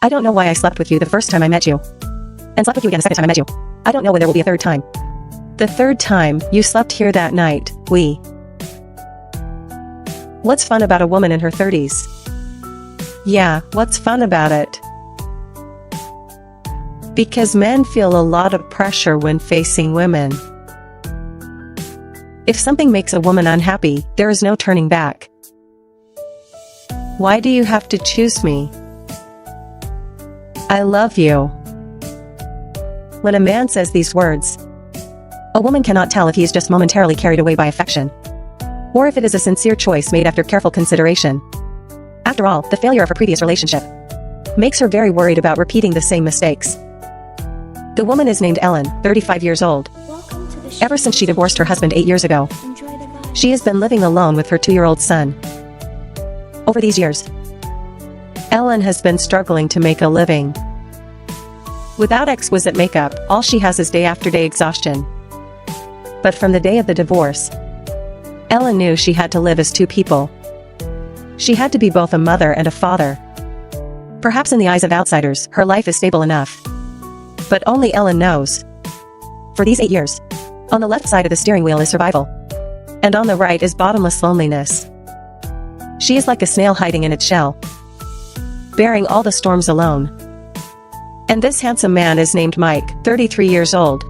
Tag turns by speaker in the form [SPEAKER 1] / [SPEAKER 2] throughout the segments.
[SPEAKER 1] I don't know why I slept with you the first time I met you. And slept with you again the second time I met you. I don't know when there will be a third time. The third time you slept here that night, What's fun about a woman in her 30s? Yeah, what's fun about it? Because men feel a lot of pressure when facing women. If something makes a woman unhappy, there is no turning back. Why do you have to choose me? I love you. When a man says these words, a woman cannot tell if he is just momentarily carried away by affection, or if it is a sincere choice made after careful consideration. After all, the failure of her previous relationship makes her very worried about repeating the same mistakes. The woman is named Ellen, 35 years old. Ever since she divorced her husband 8 years ago, she has been living alone with her 2-year-old son. Over these years, Ellen has been struggling to make a living. Without exquisite makeup, all she has is day-after-day exhaustion. But from the day of the divorce, Ellen knew she had to live as two people. She had to be both a mother and a father. Perhaps in the eyes of outsiders, her life is stable enough. But only Ellen knows. For these 8 years, on the left side of the steering wheel is survival, and on the right is bottomless loneliness. She is like a snail hiding in its shell, bearing all the storms alone. And this handsome man is named Mike, 33 years old.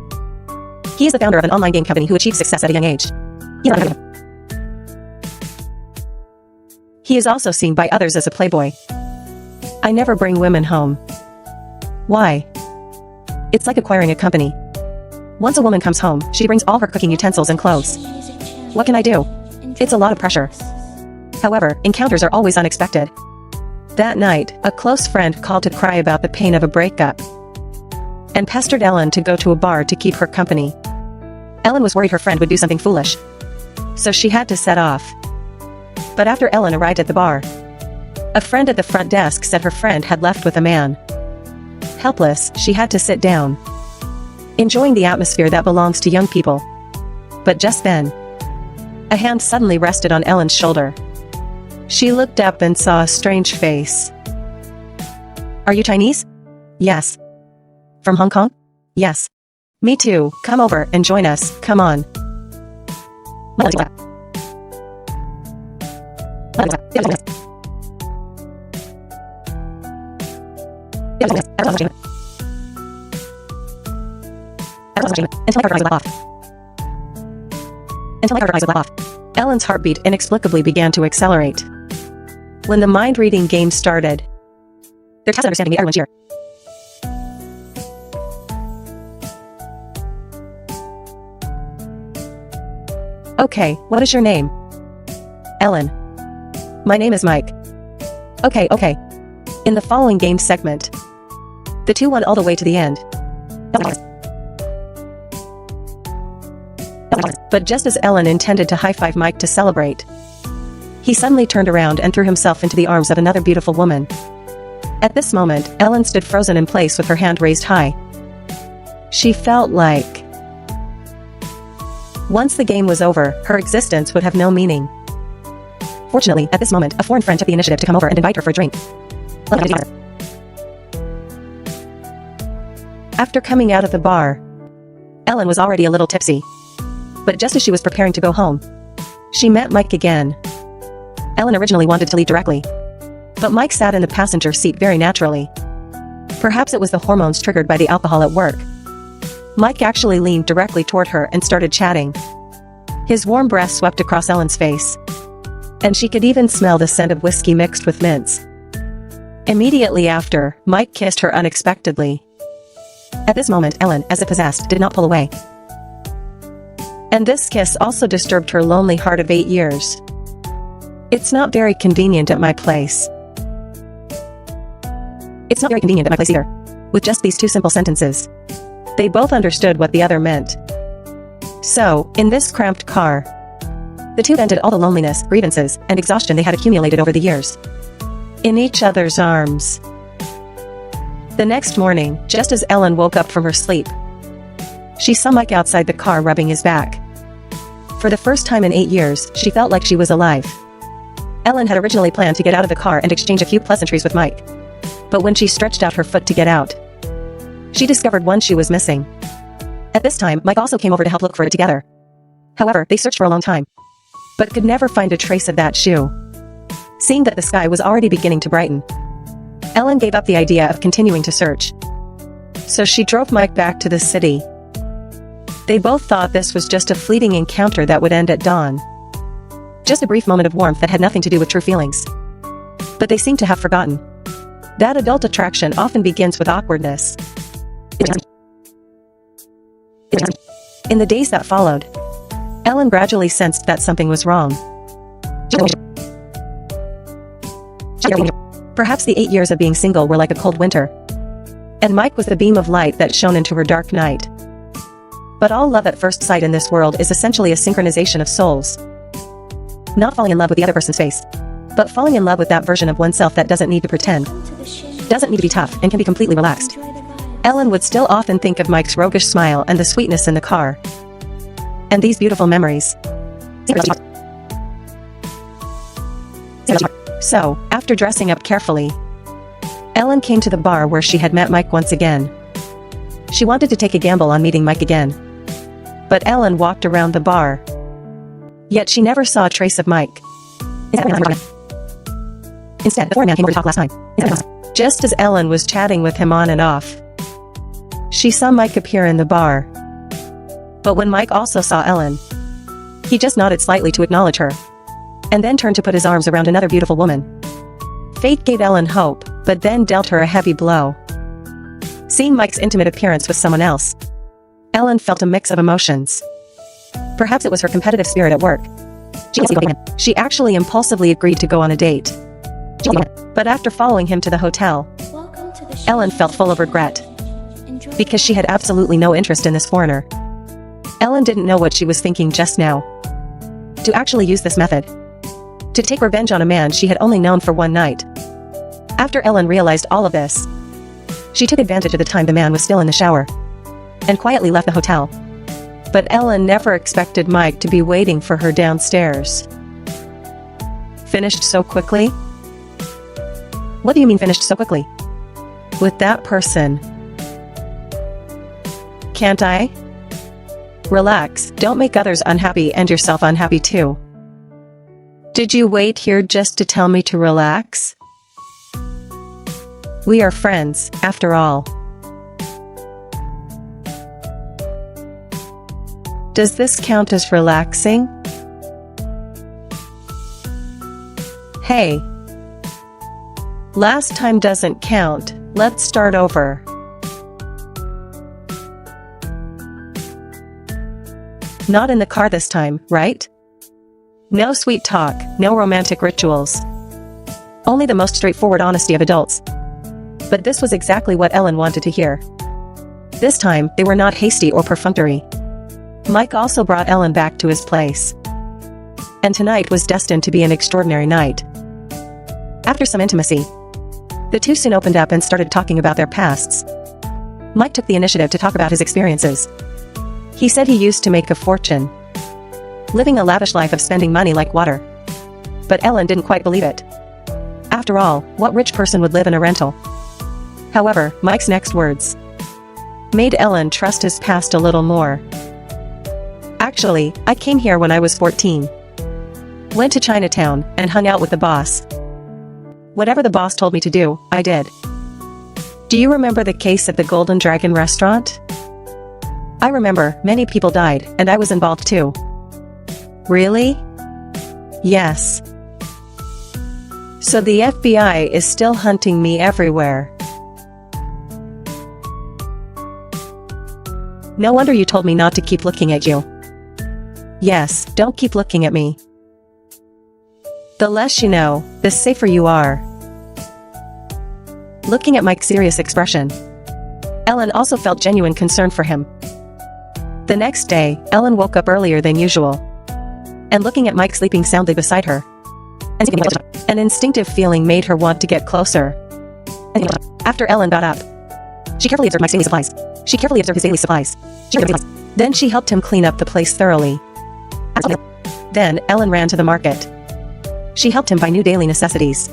[SPEAKER 1] He is the founder of an online game company who achieved success at a young age. He is also seen by others as a playboy. I never bring women home. Why? It's like acquiring a company. Once a woman comes home, she brings all her cooking utensils and clothes. What can I do? It's a lot of pressure. However, encounters are always unexpected. That night, a close friend called to cry about the pain of a breakup and pestered Ellen to go to a bar to keep her company. Ellen was worried her friend would do something foolish, so she had to set off. But after Ellen arrived at the bar, a friend at the front desk said her friend had left with a man. Helpless, she had to sit down, enjoying the atmosphere that belongs to young people. But just then, a hand suddenly rested on Ellen's shoulder. She looked up and saw a strange face. Are you Chinese? Yes. From Hong Kong? Yes. Me too, come over and join us, come on. Until I heard her eyes would laugh. Ellen's heartbeat inexplicably began to accelerate. When the mind-reading game started, their tacit understanding made everyone cheer. Okay, what is your name? Ellen. My name is Mike. Okay. In the following game segment, the two went all the way to the end. But just as Ellen intended to high-five Mike to celebrate, he suddenly turned around and threw himself into the arms of another beautiful woman. At this moment, Ellen stood frozen in place with her hand raised high. She felt like once the game was over, her existence would have no meaning. Fortunately, at this moment, a foreign friend took the initiative to come over and invite her for a drink. After coming out of the bar, Ellen was already a little tipsy. But just as she was preparing to go home, she met Mike again. Ellen originally wanted to leave directly, but Mike sat in the passenger seat very naturally. Perhaps it was the hormones triggered by the alcohol at work. Mike actually leaned directly toward her and started chatting. His warm breath swept across Ellen's face, and she could even smell the scent of whiskey mixed with mints. Immediately after, Mike kissed her unexpectedly. At this moment, Ellen, as if possessed, did not pull away. And this kiss also disturbed her lonely heart of 8 years. It's not very convenient at my place. It's not very convenient at my place either. With just these two simple sentences, they both understood what the other meant. So, in this cramped car, the two vented all the loneliness, grievances, and exhaustion they had accumulated over the years, in each other's arms. The next morning, just as Ellen woke up from her sleep, she saw Mike outside the car rubbing his back. For the first time in 8 years, she felt like she was alive. Ellen had originally planned to get out of the car and exchange a few pleasantries with Mike. But when she stretched out her foot to get out, she discovered one shoe was missing. At this time, Mike also came over to help look for it together. However, they searched for a long time, but could never find a trace of that shoe. Seeing that the sky was already beginning to brighten, Ellen gave up the idea of continuing to search. So she drove Mike back to the city. They both thought this was just a fleeting encounter that would end at dawn. Just a brief moment of warmth that had nothing to do with true feelings. But they seemed to have forgotten that adult attraction often begins with awkwardness. In the days that followed, Ellen gradually sensed that something was wrong. Perhaps the 8 years of being single were like a cold winter, and Mike was the beam of light that shone into her dark night. But all love at first sight in this world is essentially a synchronization of souls. Not falling in love with the other person's face, but falling in love with that version of oneself that doesn't need to pretend, doesn't need to be tough, and can be completely relaxed. Ellen would still often think of Mike's roguish smile and the sweetness in the car. And these beautiful memories. So, after dressing up carefully, Ellen came to the bar where she had met Mike once again. She wanted to take a gamble on meeting Mike again. But Ellen walked around the bar. Yet she never saw a trace of Mike. Instead, the foreign man came over to talk last time. Just as Ellen was chatting with him on and off, she saw Mike appear in the bar. But when Mike also saw Ellen, he just nodded slightly to acknowledge her, and then turned to put his arms around another beautiful woman. Fate gave Ellen hope, but then dealt her a heavy blow. Seeing Mike's intimate appearance with someone else, Ellen felt a mix of emotions. Perhaps it was her competitive spirit at work. She actually impulsively agreed to go on a date. But after following him to the hotel, Ellen felt full of regret, because she had absolutely no interest in this foreigner. Ellen didn't know what she was thinking just now. To actually use this method, to take revenge on a man she had only known for one night. After Ellen realized all of this, she took advantage of the time the man was still in the shower, and quietly left the hotel. But Ellen never expected Mike to be waiting for her downstairs. Finished so quickly? What do you mean finished so quickly? With that person. Can't I? Relax, don't make others unhappy and yourself unhappy too. Did you wait here just to tell me to relax? We are friends, after all. Does this count as relaxing? Hey. Last time doesn't count, let's start over. Not in the car this time, right? No sweet talk, no romantic rituals. Only the most straightforward honesty of adults. But this was exactly what Ellen wanted to hear. This time, they were not hasty or perfunctory. Mike also brought Ellen back to his place. And tonight was destined to be an extraordinary night. After some intimacy, the two soon opened up and started talking about their pasts. Mike took the initiative to talk about his experiences. He said he used to make a fortune, living a lavish life of spending money like water. But Ellen didn't quite believe it. After all, what rich person would live in a rental? However, Mike's next words made Ellen trust his past a little more. Actually, I came here when I was 14. Went to Chinatown and hung out with the boss. Whatever the boss told me to do, I did. Do you remember the case at the Golden Dragon restaurant? I remember, many people died, and I was involved too. Really? Yes. So the FBI is still hunting me everywhere. No wonder you told me not to keep looking at you. Yes, don't keep looking at me. The less you know, the safer you are. Looking at Mike's serious expression, Ellen also felt genuine concern for him. The next day, Ellen woke up earlier than usual, and looking at Mike sleeping soundly beside her, an instinctive feeling made her want to get closer. After Ellen got up, she carefully observed Mike's daily supplies. She carefully observed his daily supplies. Then she helped him clean up the place thoroughly. Then, Ellen ran to the market. She helped him buy new daily necessities.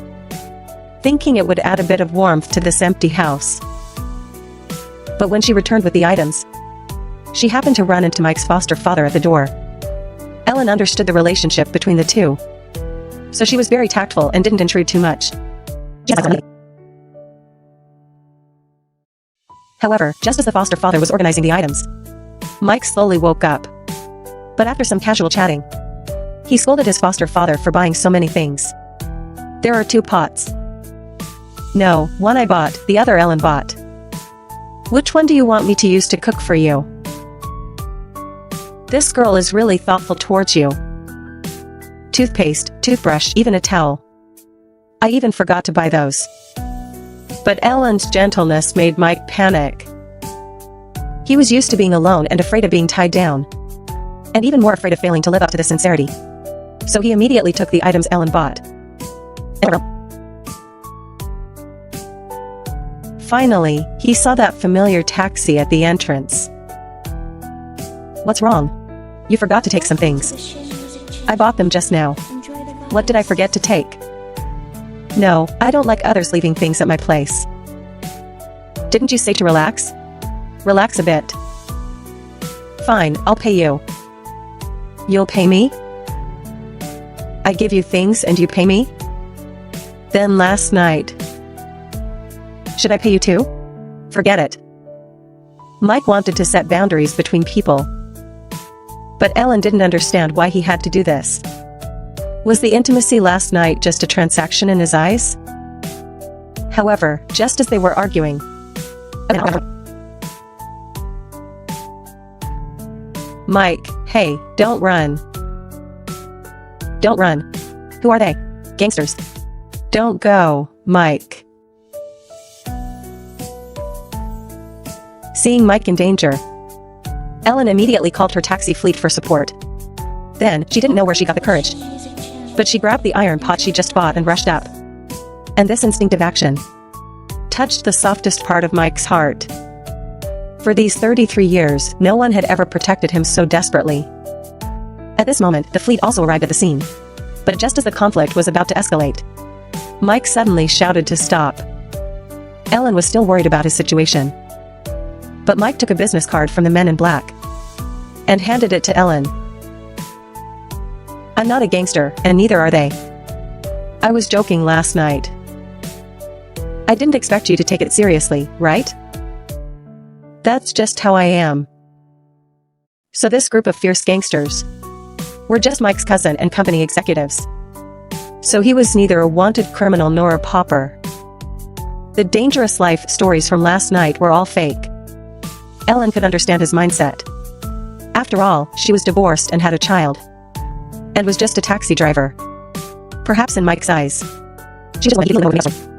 [SPEAKER 1] thinking it would add a bit of warmth to this empty house. But when she returned with the items, she happened to run into Mike's foster father at the door. Ellen understood the relationship between the two, so she was very tactful and didn't intrude too much. However, just as the foster father was organizing the items, Mike slowly woke up. But after some casual chatting, he scolded his foster father for buying so many things. There are 2 pots. No, one I bought, the other Ellen bought. Which one do you want me to use to cook for you? This girl is really thoughtful towards you. Toothpaste, toothbrush, even a towel. I even forgot to buy those. But Ellen's gentleness made Mike panic. He was used to being alone and afraid of being tied down, and even more afraid of failing to live up to the sincerity. So he immediately took the items Ellen bought. Finally, he saw that familiar taxi at the entrance. What's wrong? You forgot to take some things. I bought them just now. What did I forget to take? No, I don't like others leaving things at my place. Didn't you say to relax? Relax a bit. Fine, I'll pay you. You'll pay me? I give you things and you pay me? Then last night. Should I pay you too? Forget it. Mike wanted to set boundaries between people, but Ellen didn't understand why he had to do this. Was the intimacy last night just a transaction in his eyes? However, just as they were arguing, Mike, hey, don't run. Don't run. Who are they? Gangsters. Don't go, Mike. Seeing Mike in danger, Ellen immediately called her taxi fleet for support. Then, she didn't know where she got the courage, but she grabbed the iron pot she just bought and rushed up. And this instinctive action touched the softest part of Mike's heart. For these 33 years, no one had ever protected him so desperately. At this moment, the fleet also arrived at the scene. But just as the conflict was about to escalate, Mike suddenly shouted to stop. Ellen was still worried about his situation. But Mike took a business card from the men in black and handed it to Ellen. I'm not a gangster, and neither are they. I was joking last night. I didn't expect you to take it seriously, right? That's just how I am. So this group of fierce gangsters were just Mike's cousin and company executives. So he was neither a wanted criminal nor a pauper. The dangerous life stories from last night were all fake. Ellen could understand his mindset. After all, she was divorced and had a child, and was just a taxi driver. Perhaps in Mike's eyes, she just wanted to be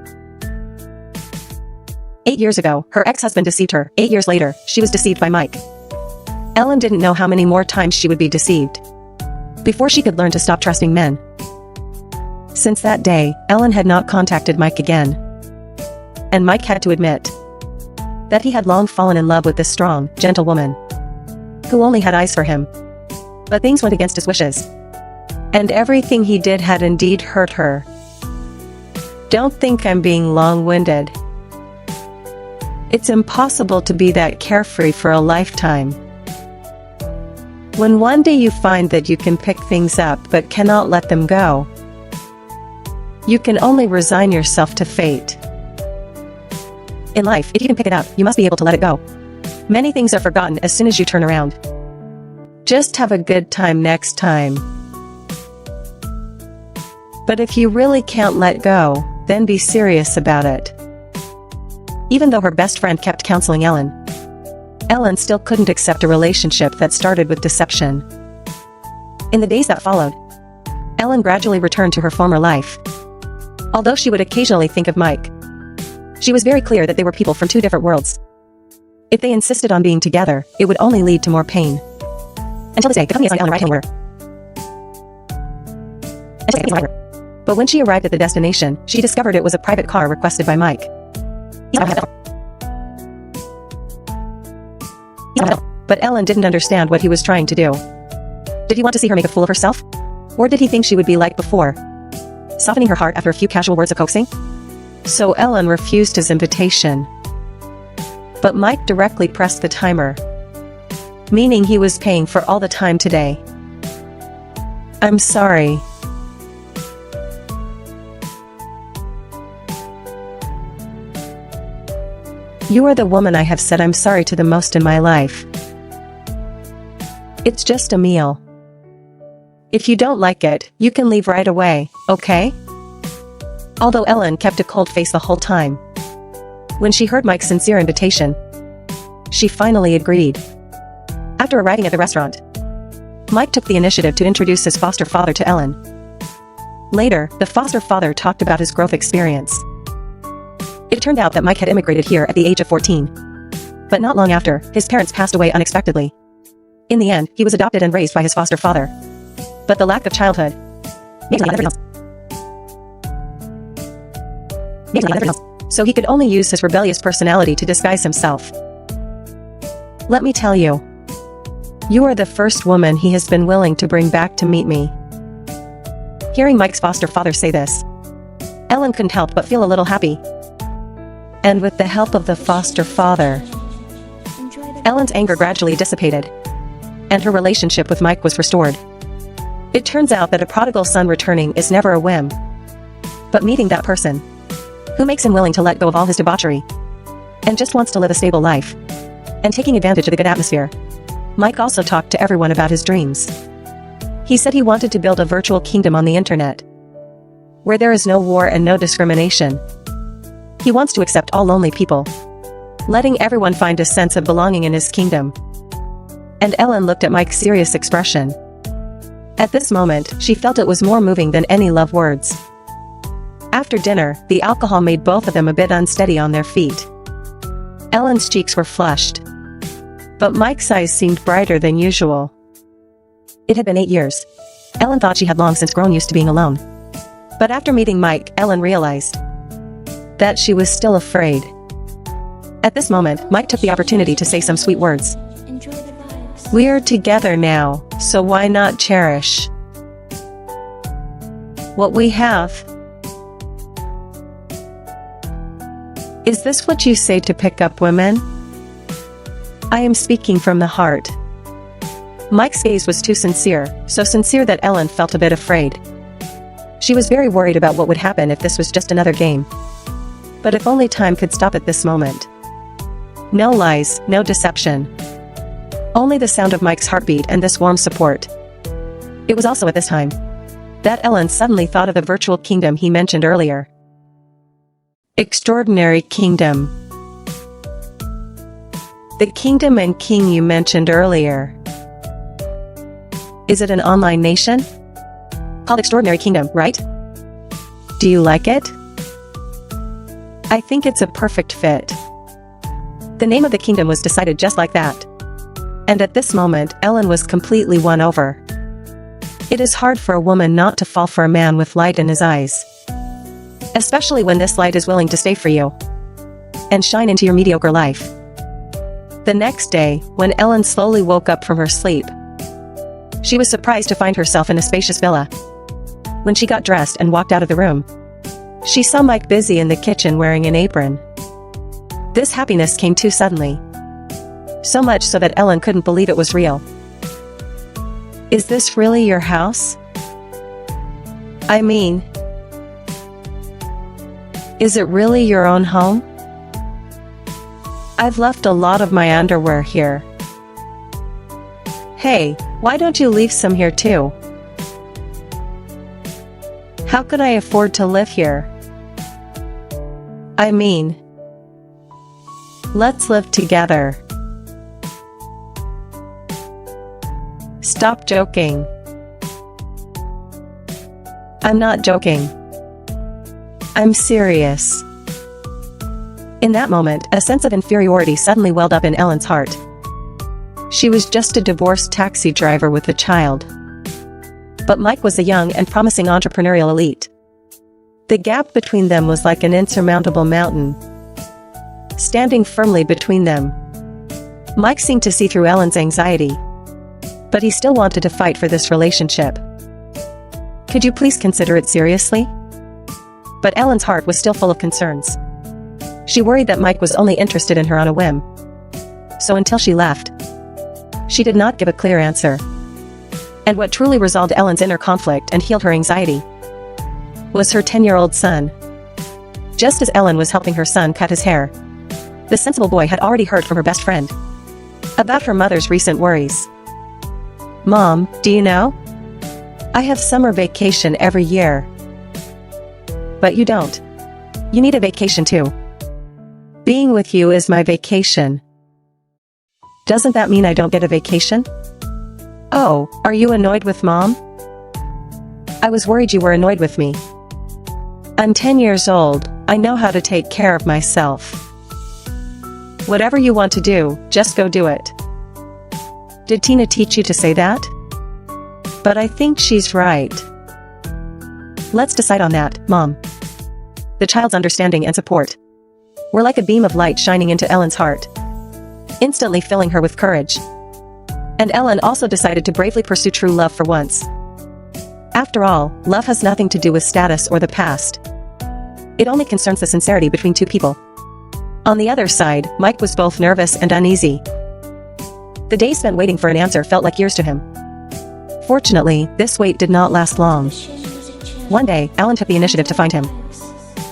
[SPEAKER 1] 8 years ago, her ex-husband deceived her. 8 years later, she was deceived by Mike. Ellen didn't know how many more times she would be deceived before she could learn to stop trusting men. Since that day, Ellen had not contacted Mike again. And Mike had to admit that he had long fallen in love with this strong, gentle woman who only had eyes for him. But things went against his wishes, and everything he did had indeed hurt her. Don't think I'm being long-winded. It's impossible to be that carefree for a lifetime. When one day you find that you can pick things up but cannot let them go, you can only resign yourself to fate. In life, if you can pick it up, you must be able to let it go. Many things are forgotten as soon as you turn around. Just have a good time next time. But if you really can't let go, then be serious about it. Even though her best friend kept counseling Ellen, Ellen still couldn't accept a relationship that started with deception. In the days that followed, Ellen gradually returned to her former life. Although she would occasionally think of Mike, she was very clear that they were people from two different worlds. If they insisted on being together, it would only lead to more pain. Until this day, the company assigned Ellen a ride-hailing order. But when she arrived at the destination, she discovered it was a private car requested by Mike. But Ellen didn't understand what he was trying to do. Did he want to see her make a fool of herself? Or did he think she would be like before, softening her heart after a few casual words of coaxing? so Ellen refused his invitation. But Mike directly pressed the timer, meaning he was paying for all the time today. "I'm sorry." "You are the woman I have said I'm sorry to the most in my life. It's just a meal. If you don't like it, you can leave right away, okay?" Although Ellen kept a cold face the whole time, when she heard Mike's sincere invitation, she finally agreed. After arriving at the restaurant, Mike took the initiative to introduce his foster father to Ellen. Later, the foster father talked about his growth experience. It turned out that Mike had immigrated here at the age of 14. But not long after, his parents passed away unexpectedly. In the end, he was adopted and raised by his foster father. But the lack of childhood so he could only use his rebellious personality to disguise himself. "Let me tell you, you are the first woman he has been willing to bring back to meet me." Hearing Mike's foster father say this, Ellen couldn't help but feel a little happy. And with the help of the foster father, Ellen's anger gradually dissipated, and her relationship with Mike was restored. It turns out that a prodigal son returning is never a whim, but meeting that person who makes him willing to let go of all his debauchery and just wants to live a stable life, and taking advantage of the good atmosphere. Mike also talked to everyone about his dreams. He said he wanted to build a virtual kingdom on the internet, where there is no war and no discrimination. He wants to accept all lonely people, letting everyone find a sense of belonging in his kingdom. And Ellen looked at Mike's serious expression. At this moment, she felt it was more moving than any love words. After dinner, the alcohol made both of them a bit unsteady on their feet. Ellen's cheeks were flushed, but Mike's eyes seemed brighter than usual. It had been 8 years. Ellen thought she had long since grown used to being alone. But after meeting Mike, Ellen realized that she was still afraid. At this moment, Mike took the opportunity to say some sweet words.
[SPEAKER 2] Enjoy the vibes.
[SPEAKER 1] "We are together now, so why not cherish what we have?" "Is this what you say to pick up women?" "I am speaking from the heart." Mike's gaze was too sincere, so sincere that Ellen felt a bit afraid. She was very worried about what would happen if this was just another game. But if only time could stop at this moment. No lies, no deception. Only the sound of Mike's heartbeat and this warm support. It was also at this time that Ellen suddenly thought of the virtual kingdom he mentioned earlier. Extraordinary kingdom. The kingdom and king you mentioned earlier. Is it an online nation? Called Extraordinary Kingdom, right? Do you like it? I think it's a perfect fit. The name of the kingdom was decided just like that. And at this moment, Ellen was completely won over. It is hard for a woman not to fall for a man with light in his eyes. Especially when this light is willing to stay for you and shine into your mediocre life. The next day, when Ellen slowly woke up from her sleep, she was surprised to find herself in a spacious villa. When she got dressed and walked out of the room, she saw Mike busy in the kitchen wearing an apron. This happiness came too suddenly. So much so that Ellen couldn't believe it was real. Is this really your house? I mean, is it really your own home? I've left a lot of my underwear here. Hey, why don't you leave some here too? How could I afford to live here? I mean, let's live together. Stop joking. I'm not joking. I'm serious. In that moment, a sense of inferiority suddenly welled up in Ellen's heart. She was just a divorced taxi driver with a child. But Mike was a young and promising entrepreneurial elite. The gap between them was like an insurmountable mountain, standing firmly between them. Mike seemed to see through Ellen's anxiety, but he still wanted to fight for this relationship. Could you please consider it seriously? But Ellen's heart was still full of concerns. She worried that Mike was only interested in her on a whim. So until she left, she did not give a clear answer. And what truly resolved Ellen's inner conflict and healed her anxiety was her 10-year-old son. Just as Ellen was helping her son cut his hair, the sensible boy had already heard from her best friend about her mother's recent worries. "Mom, do you know? I have summer vacation every year. But you don't. You need a vacation too. Being with you is my vacation. Doesn't that mean I don't get a vacation? Oh, are you annoyed with Mom? I was worried you were annoyed with me. I'm 10 years old, I know how to take care of myself. Whatever you want to do, just go do it. Did Tina teach you to say that? But I think she's right. Let's decide on that, Mom." The child's understanding and support were like a beam of light shining into Ellen's heart, instantly filling her with courage. And Ellen also decided to bravely pursue true love for once. After all, love has nothing to do with status or the past. It only concerns the sincerity between two people. On the other side, Mike was both nervous and uneasy. The days spent waiting for an answer felt like years to him. Fortunately, this wait did not last long. One day, Ellen took the initiative to find him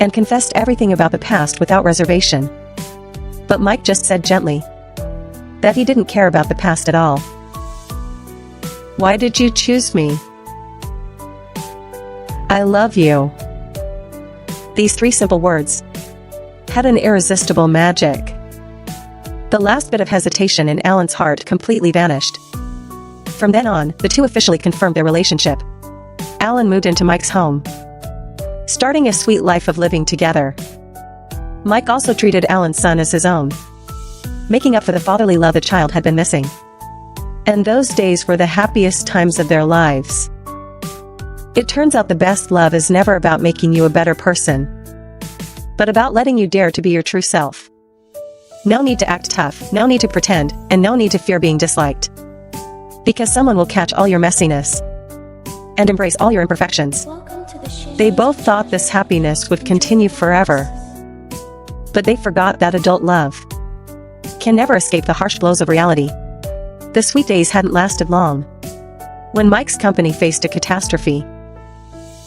[SPEAKER 1] and confessed everything about the past without reservation. But Mike just said gently that he didn't care about the past at all. "Why did you choose me? I love you." These three simple words had an irresistible magic. The last bit of hesitation in Ellen's heart completely vanished. From then on, the two officially confirmed their relationship. Ellen moved into Mike's home, starting a sweet life of living together. Mike also treated Ellen's son as his own, making up for the fatherly love the child had been missing. And those days were the happiest times of their lives. It turns out the best love is never about making you a better person, but about letting you dare to be your true self. No need to act tough, no need to pretend, and no need to fear being disliked. Because someone will catch all your messiness and embrace all your imperfections. They both thought this happiness would continue forever. But they forgot that adult love can never escape the harsh blows of reality. The sweet days hadn't lasted long when Mike's company faced a catastrophe.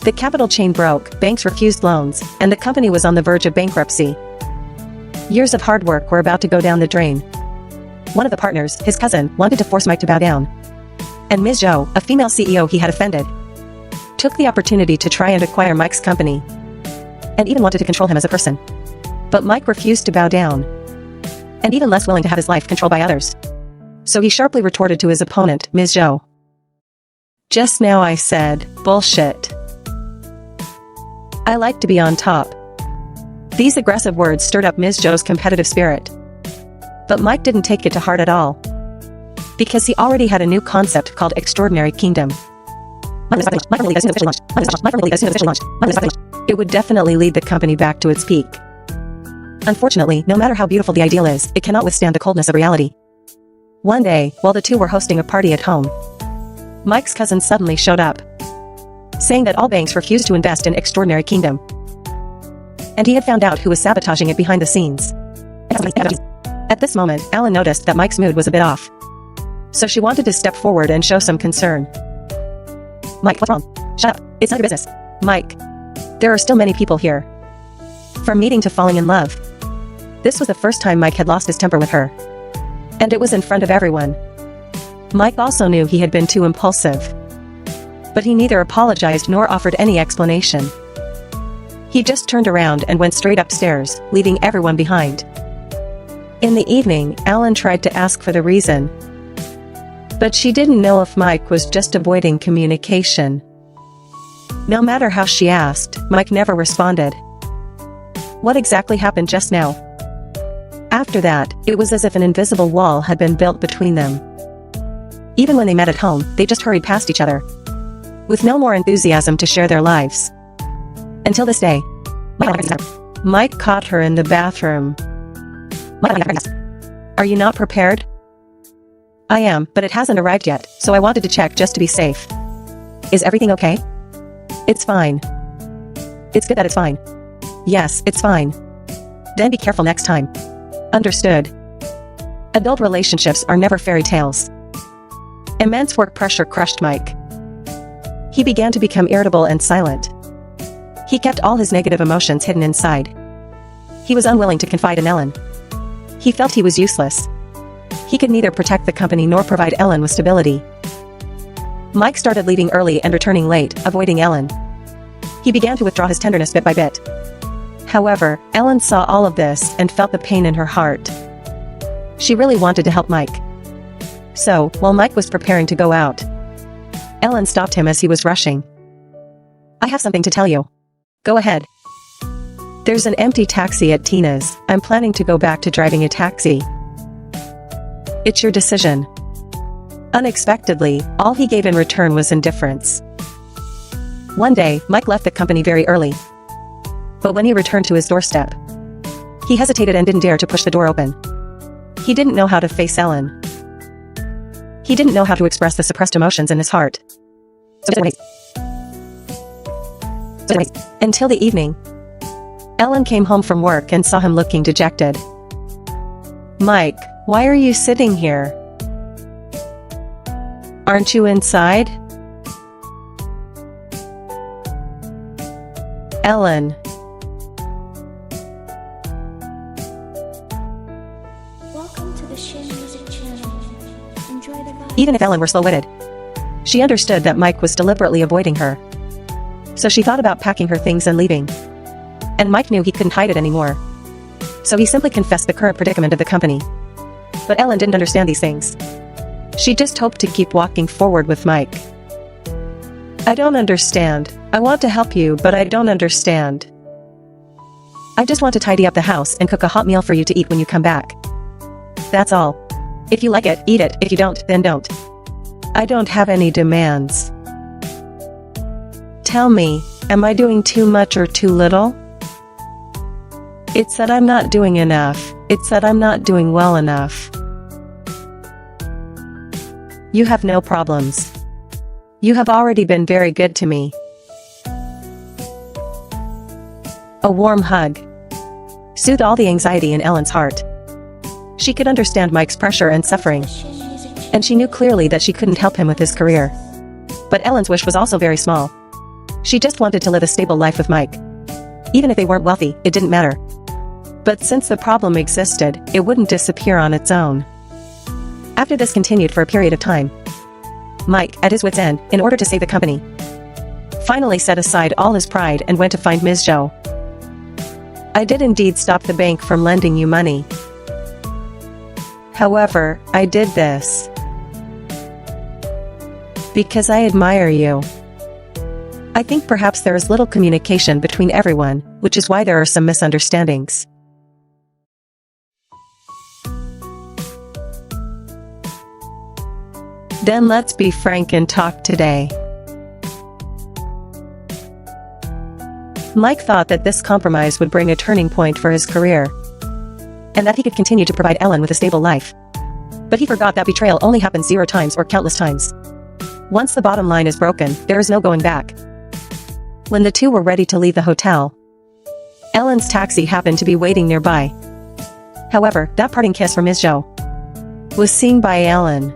[SPEAKER 1] The capital chain broke, banks refused loans, and the company was on the verge of bankruptcy. Years of hard work were about to go down the drain. One of the partners, his cousin, wanted to force Mike to bow down. And Ms. Zhou, a female CEO he had offended, took the opportunity to try and acquire Mike's company, and even wanted to control him as a person. But Mike refused to bow down, and even less willing to have his life controlled by others. So he sharply retorted to his opponent, Ms. Zhou. "Just now I said, bullshit. I like to be on top." These aggressive words stirred up Ms. Zhou's competitive spirit. But Mike didn't take it to heart at all, because he already had a new concept called Extraordinary Kingdom. It would definitely lead the company back to its peak. Unfortunately, no matter how beautiful the ideal is, it cannot withstand the coldness of reality. One day, while the two were hosting a party at home, Mike's cousin suddenly showed up, saying that all banks refused to invest in Extraordinary Kingdom, and he had found out who was sabotaging it behind the scenes. At this moment, Ellen noticed that Mike's mood was a bit off, so she wanted to step forward and show some concern. "Mike, what's wrong? Shut up, it's not your business." "Mike, there are still many people here." From meeting to falling in love, this was the first time Mike had lost his temper with her, and it was in front of everyone. Mike also knew he had been too impulsive, but he neither apologized nor offered any explanation. He just turned around and went straight upstairs, leaving everyone behind. In the evening, Ellen tried to ask for the reason, but she didn't know if Mike was just avoiding communication. No matter how she asked, Mike never responded. What exactly happened just now? After that, it was as if an invisible wall had been built between them. Even when they met at home, they just hurried past each other, with no more enthusiasm to share their lives. Until this day, Mike caught her in the bathroom. "Are you not prepared?" "I am, but it hasn't arrived yet, so I wanted to check just to be safe." "Is everything okay?" "It's fine. It's good that it's fine. Yes, it's fine. Then be careful next time. Understood. Adult relationships are never fairy tales. Immense work pressure crushed Mike. He began to become irritable and silent. He kept all his negative emotions hidden inside. He was unwilling to confide in Ellen. He felt he was useless. He could neither protect the company nor provide Ellen with stability. Mike started leaving early and returning late, avoiding Ellen. He began to withdraw his tenderness bit by bit. However, Ellen saw all of this and felt the pain in her heart. She really wanted to help Mike. So, while Mike was preparing to go out, Ellen stopped him as he was rushing. I have something to tell you. Go ahead. There's an empty taxi at Tina's. I'm planning to go back to driving a taxi. It's your decision. Unexpectedly, all he gave in return was indifference. One day, Mike left the company very early. But when he returned to his doorstep, he hesitated and didn't dare to push the door open. He didn't know how to face Ellen. He didn't know how to express the suppressed emotions in his heart. Until the evening, Ellen came home from work and saw him looking dejected. Mike, why are you sitting here? Aren't you inside? Ellen.
[SPEAKER 2] Welcome to the Shin Music Channel. Enjoy the vibe.
[SPEAKER 1] Even if Ellen were slow-witted, she understood that Mike was deliberately avoiding her. So she thought about packing her things and leaving. And Mike knew he couldn't hide it anymore. So he simply confessed the current predicament of the company. But Ellen didn't understand these things. She just hoped to keep walking forward with Mike. I don't understand. I want to help you, but I don't understand. I just want to tidy up the house and cook a hot meal for you to eat when you come back. That's all. If you like it, eat it. If you don't, then don't. I don't have any demands. Tell me, am I doing too much or too little? It said I'm not doing enough. It said I'm not doing well enough. You have no problems. You have already been very good to me. A warm hug soothed all the anxiety in Ellen's heart. She could understand Mike's pressure and suffering, and she knew clearly that she couldn't help him with his career. But Ellen's wish was also very small. She just wanted to live a stable life with Mike. Even if they weren't wealthy, it didn't matter. But since the problem existed, it wouldn't disappear on its own. After this continued for a period of time, Mike, at his wit's end, in order to save the company, finally set aside all his pride and went to find Ms. Zhou. I did indeed stop the bank from lending you money. However, I did this because I admire you. I think perhaps there is little communication between everyone, which is why there are some misunderstandings. Then let's be frank and talk today. Mike thought that this compromise would bring a turning point for his career, and that he could continue to provide Ellen with a stable life. But he forgot that betrayal only happens 0 times or countless times. Once the bottom line is broken, there is no going back. When the two were ready to leave the hotel, Ellen's taxi happened to be waiting nearby. However, that parting kiss from Ms. Zhou was seen by Ellen.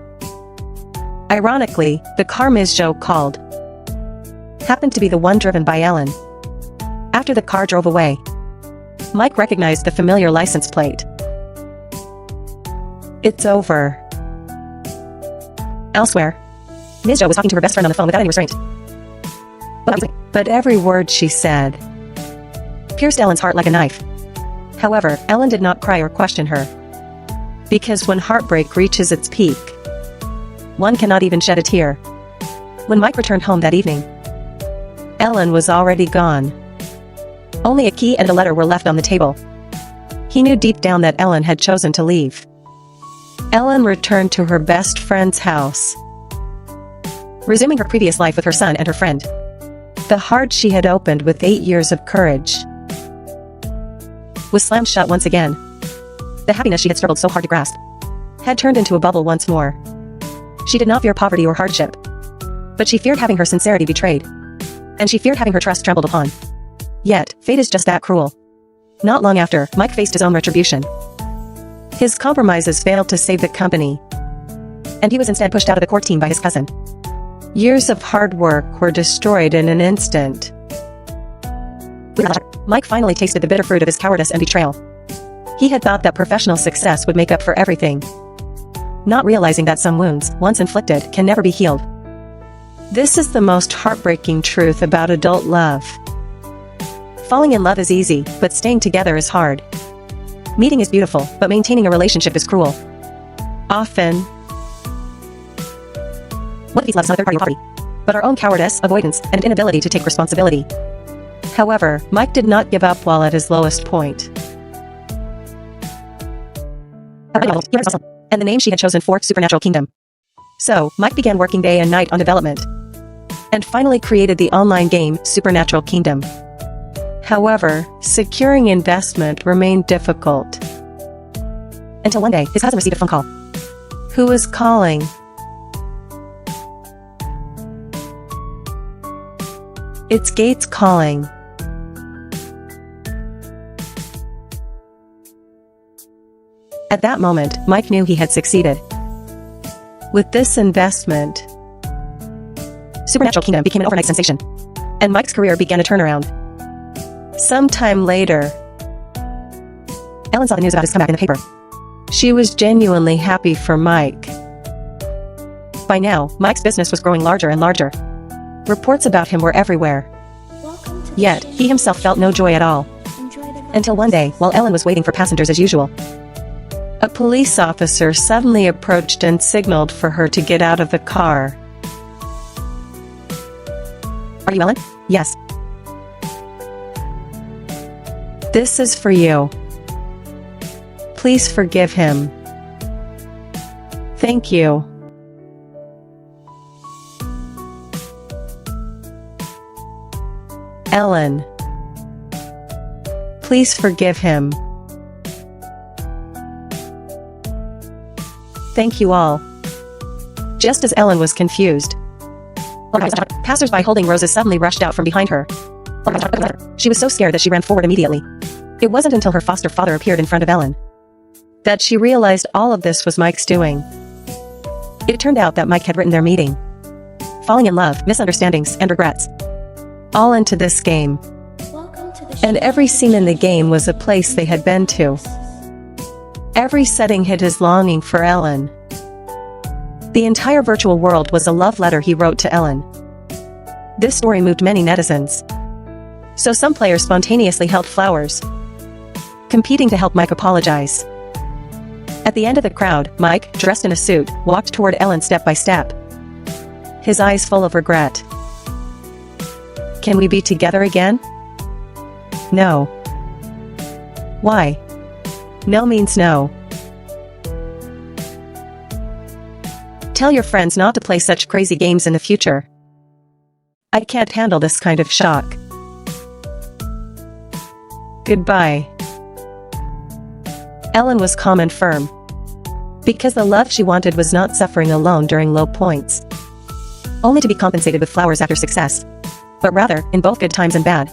[SPEAKER 1] Ironically, the car Ms. Zhou called happened to be the one driven by Ellen. After the car drove away, Mike recognized the familiar license plate. It's over. Elsewhere, Ms. Zhou was talking to her best friend on the phone without any restraint. But every word she said pierced Ellen's heart like a knife. However, Ellen did not cry or question her. Because when heartbreak reaches its peak, one cannot even shed a tear. When Mike returned home that evening, Ellen was already gone. Only a key and a letter were left on the table. He knew deep down that Ellen had chosen to leave. Ellen returned to her best friend's house, resuming her previous life with her son and her friend. The heart she had opened with 8 years of courage was slammed shut once again. The happiness she had struggled so hard to grasp had turned into a bubble once more. She did not fear poverty or hardship, but she feared having her sincerity betrayed, and she feared having her trust trampled upon. Yet, fate is just that cruel. Not long after, Mike faced his own retribution. His compromises failed to save the company, and he was instead pushed out of the court team by his cousin. Years of hard work were destroyed in an instant. Mike finally tasted the bitter fruit of his cowardice and betrayal. He had thought that professional success would make up for everything, not realizing that some wounds, once inflicted, can never be healed. This is the most heartbreaking truth about adult love. Falling in love is easy, but staying together is hard. Meeting is beautiful, but maintaining a relationship is cruel. Often, what if he loves another third-party party? But our own cowardice, avoidance, and inability to take responsibility. However, Mike did not give up while at his lowest point. And the name she had chosen for Supernatural Kingdom. So, Mike began working day and night on development, and finally created the online game Supernatural Kingdom. However, securing investment remained difficult. Until one day, his cousin received a phone call. Who was calling? It's Gates calling. At that moment, Mike knew he had succeeded. With this investment, Supernatural Kingdom became an overnight sensation, and Mike's career began a turnaround. Sometime later, Ellen saw the news about his comeback in the paper. She was genuinely happy for Mike. By now, Mike's business was growing larger and larger. Reports about him were everywhere. Yet, he himself felt no joy at all. Until one day, while Ellen was waiting for passengers as usual, a police officer suddenly approached and signaled for her to get out of the car. Are you Ellen? Yes. This is for you. Please forgive him. Thank you. Ellen. Please forgive him. Thank you all. Just as Ellen was confused, passers-by holding roses suddenly rushed out from behind her. She was so scared that she ran forward immediately. It wasn't until her foster father appeared in front of Ellen that she realized all of this was Mike's doing. It turned out that Mike had written their meeting, falling in love, misunderstandings, and regrets, all into this game. And every scene in the game was a place they had been to. Every setting hid his longing for Ellen. The entire virtual world was a love letter he wrote to Ellen. This story moved many netizens. So some players spontaneously held flowers, competing to help Mike apologize. At the end of the crowd, Mike, dressed in a suit, walked toward Ellen step by step, his eyes full of regret. Can we be together again? No. Why? No means no. Tell your friends not to play such crazy games in the future. I can't handle this kind of shock. Goodbye. Ellen was calm and firm, because the love she wanted was not suffering alone during low points, only to be compensated with flowers after success, but rather, in both good times and bad,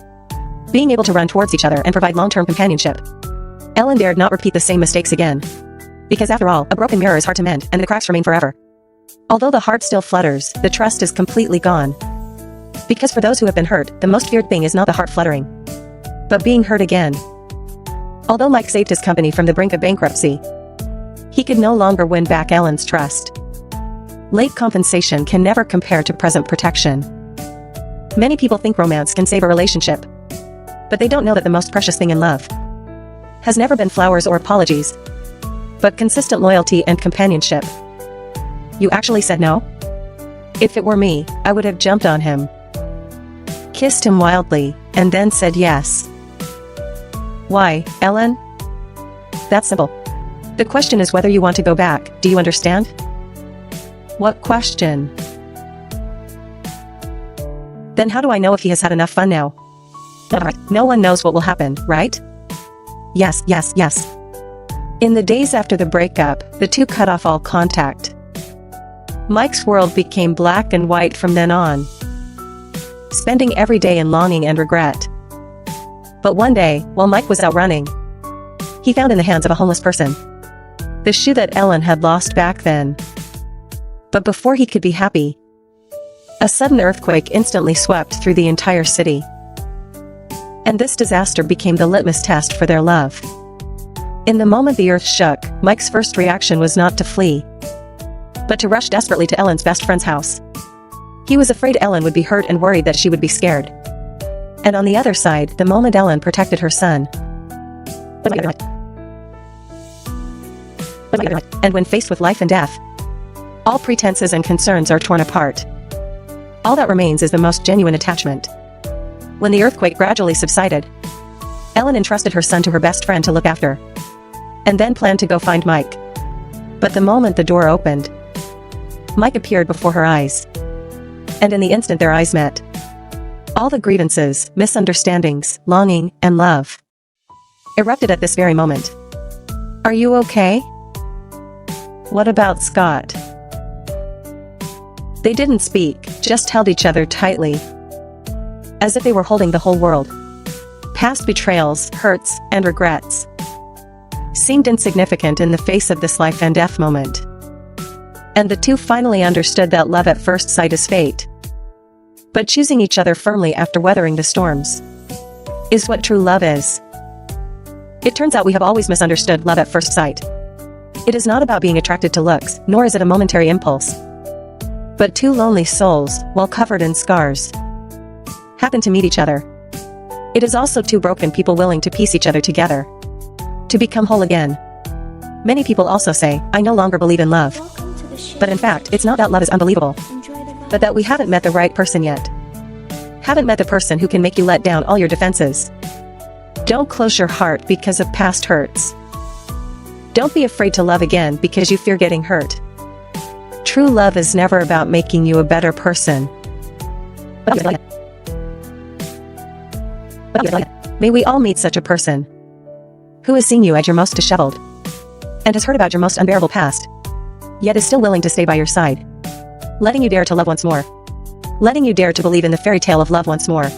[SPEAKER 1] being able to run towards each other and provide long-term companionship. Ellen dared not repeat the same mistakes again, because after all, a broken mirror is hard to mend, and the cracks remain forever. Although the heart still flutters, the trust is completely gone. Because for those who have been hurt, the most feared thing is not the heart fluttering, but being hurt again. Although Mike saved his company from the brink of bankruptcy, he could no longer win back Ellen's trust. Late compensation can never compare to present protection. Many people think romance can save a relationship, but they don't know that the most precious thing in love has never been flowers or apologies, but consistent loyalty and companionship. You actually said no? If it were me, I would have jumped on him, kissed him wildly, and then said yes. Why, Ellen? That's simple. The question is whether you want to go back. Do you understand? What question? Then how do I know if he has had enough fun now? No one knows what will happen, right? Yes, yes, yes. In the days after the breakup, the two cut off all contact. Mike's world became black and white from then on, spending every day in longing and regret. But one day, while Mike was out running, he found in the hands of a homeless person the shoe that Ellen had lost back then. But before he could be happy, a sudden earthquake instantly swept through the entire city. And this disaster became the litmus test for their love. In the moment the earth shook, Mike's first reaction was not to flee, but to rush desperately to Ellen's best friend's house. He was afraid Ellen would be hurt and worried that she would be scared. And on the other side, the moment Ellen protected her son. And when faced with life and death, all pretenses and concerns are torn apart. All that remains is the most genuine attachment. When the earthquake gradually subsided, Ellen entrusted her son to her best friend to look after, and then planned to go find Mike. But the moment the door opened, Mike appeared before her eyes. And in the instant their eyes met, all the grievances, misunderstandings, longing, and love erupted at this very moment. "Are you okay? What about Scott?" They didn't speak, just held each other tightly, as if they were holding the whole world. Past betrayals, hurts, and regrets seemed insignificant in the face of this life and death moment. And the two finally understood that love at first sight is fate, but choosing each other firmly after weathering the storms is what true love is. It turns out we have always misunderstood love at first sight. It is not about being attracted to looks, nor is it a momentary impulse. But two lonely souls, while covered in scars, happen to meet each other. It is also two broken people willing to piece each other together, to become whole again. Many people also say, "I no longer believe in love." But in fact, it's not that love is unbelievable, but that we haven't met the right person yet. Haven't met the person who can make you let down all your defenses. Don't close your heart because of past hurts. Don't be afraid to love again because you fear getting hurt. True love is never about making you a better person. May we all meet such a person who has seen you at your most disheveled and has heard about your most unbearable past, yet is still willing to stay by your side, letting you dare to love once more, letting you dare to believe in the fairy tale of love once more.